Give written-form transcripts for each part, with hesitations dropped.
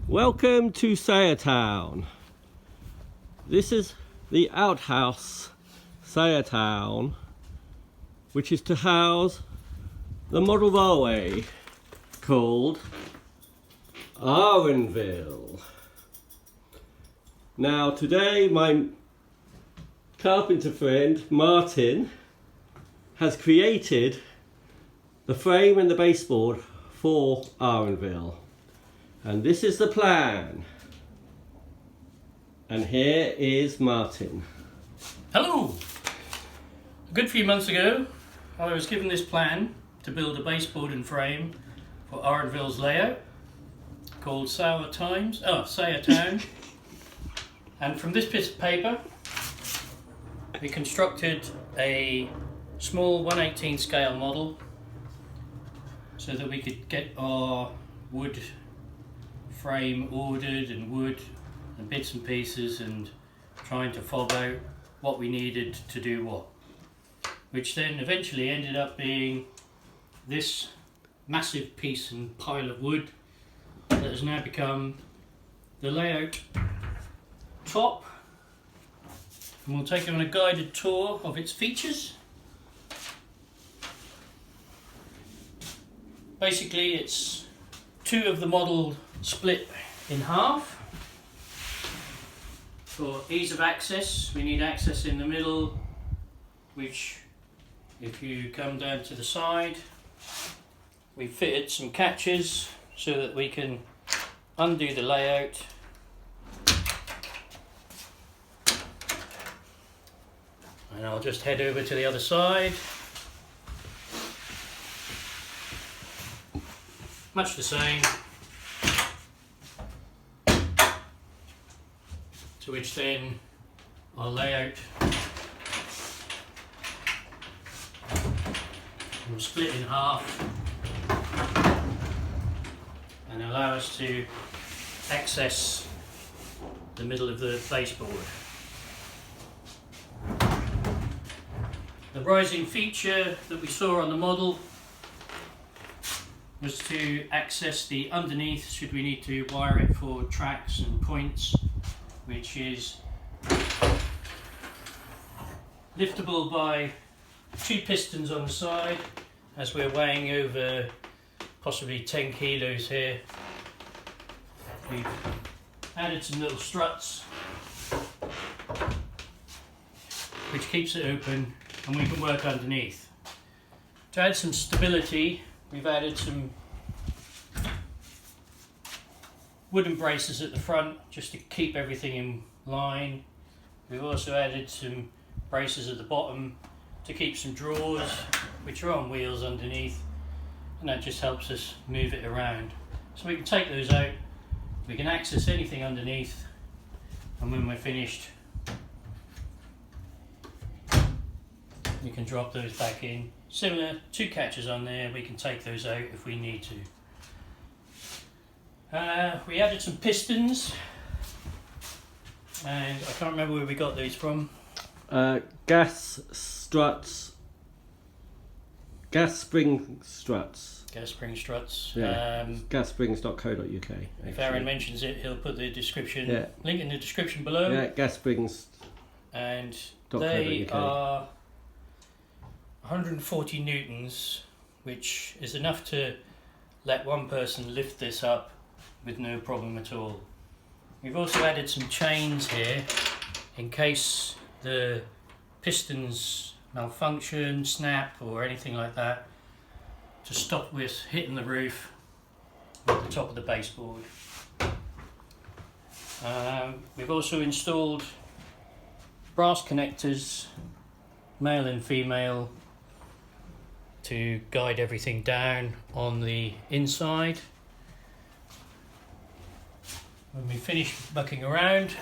Welcome to Sayertown. This is the outhouse Sayertown, which is to house the model railway called Aaronville. Now today my carpenter friend Martin has created the frame and the baseboard for Aaronville. And this is the plan. And here is Martin. Hello! A good few months ago, I was given this plan to build a baseboard and frame for Aaronville's layout called Sayertown. And from this piece of paper, we constructed a small 1/18 scale model so that we could get our wood frame ordered and wood and bits and pieces and trying to fob out what we needed to do what, which then eventually ended up being this massive piece and pile of wood that has now become the layout top, and we'll take you on a guided tour of its features. Basically it's two of the model split in half. For ease of access, we need access in the middle, which if you come down to the side, we fitted some catches so that we can undo the layout and I'll just head over to the other side. Much the same. To which then our layout will split in half and allow us to access the middle of the baseboard. The rising feature that we saw on the model was to access the underneath should we need to wire it for tracks and points, which is liftable by two pistons on the side, as we're weighing over possibly 10 kilos here. We've added some little struts which keeps it open and we can work underneath. To add some stability, we've added some wooden braces at the front just to keep everything in line. We've also added some braces at the bottom to keep some drawers which are on wheels underneath, and that just helps us move it around. So we can take those out, we can access anything underneath, and when we're finished we can drop those back in. Similar, two catches on there, we can take those out if we need to. We added some pistons, and I can't remember where we got these from. Gas struts. Gas spring struts. Gas spring struts. Yeah. Gassprings.co.uk. If Aaron mentions it, he'll put the description link in the description below. Yeah, gassprings. And they are 140 newtons, which is enough to let one person lift this up with no problem at all. We've also added some chains here in case the pistons malfunction, snap or anything like that, to stop with hitting the roof at the top of the baseboard. We've also installed brass connectors, male and female, to guide everything down on the inside. When we finish mucking around,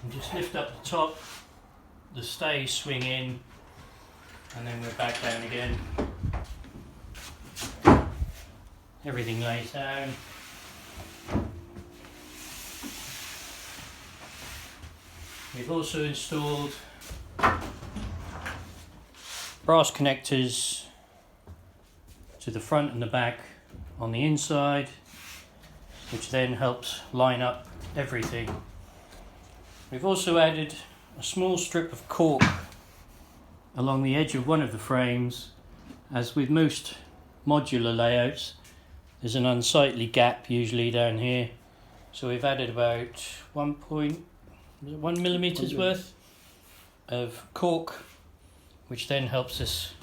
we just lift up the top, the stays swing in, and then we're back down again. Everything lays down. We've also installed brass connectors to the front and the back on the inside, which then helps line up everything. We've also added a small strip of cork along the edge of one of the frames. As with most modular layouts, there's an unsightly gap usually down here, so we've added about 1 millimeters worth of cork, which then helps us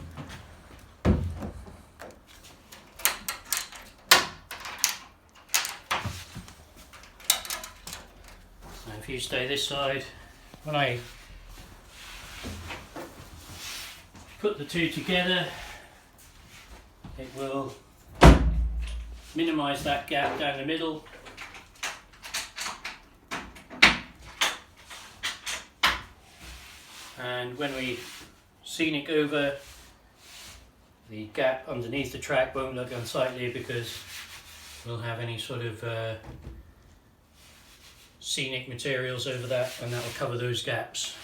if you stay this side, when I put the two together, it will minimise that gap down the middle. And when we scenic over, the gap underneath the track won't look unsightly because we'll have any sort of scenic materials over that, and that will cover those gaps.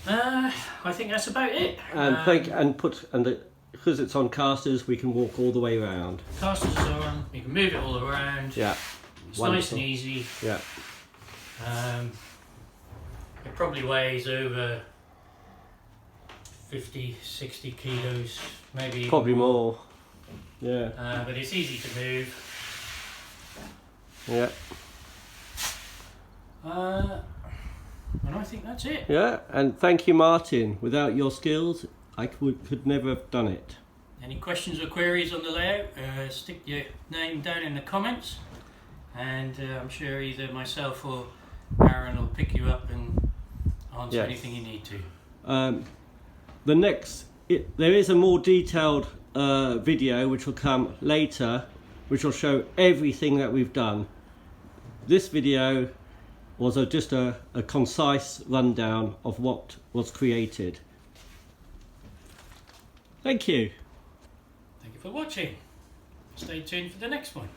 I think that's about it. And because it's on casters, we can walk all the way around. Casters are on. You can move it all around. Yeah, it's nice and easy. Yeah. It probably weighs over 50-60 kilos, maybe probably more. Yeah. But it's easy to move. Yeah. And I think that's it. Yeah, and thank you, Martin. Without your skills, I could never have done it. Any questions or queries on the layout, stick your name down in the comments, and I'm sure either myself or Aaron will pick you up and answer anything you need to. There is a more detailed video which will come later, which will show everything that we've done. This video was just a concise rundown of what was created. Thank you. Thank you for watching. Stay tuned for the next one.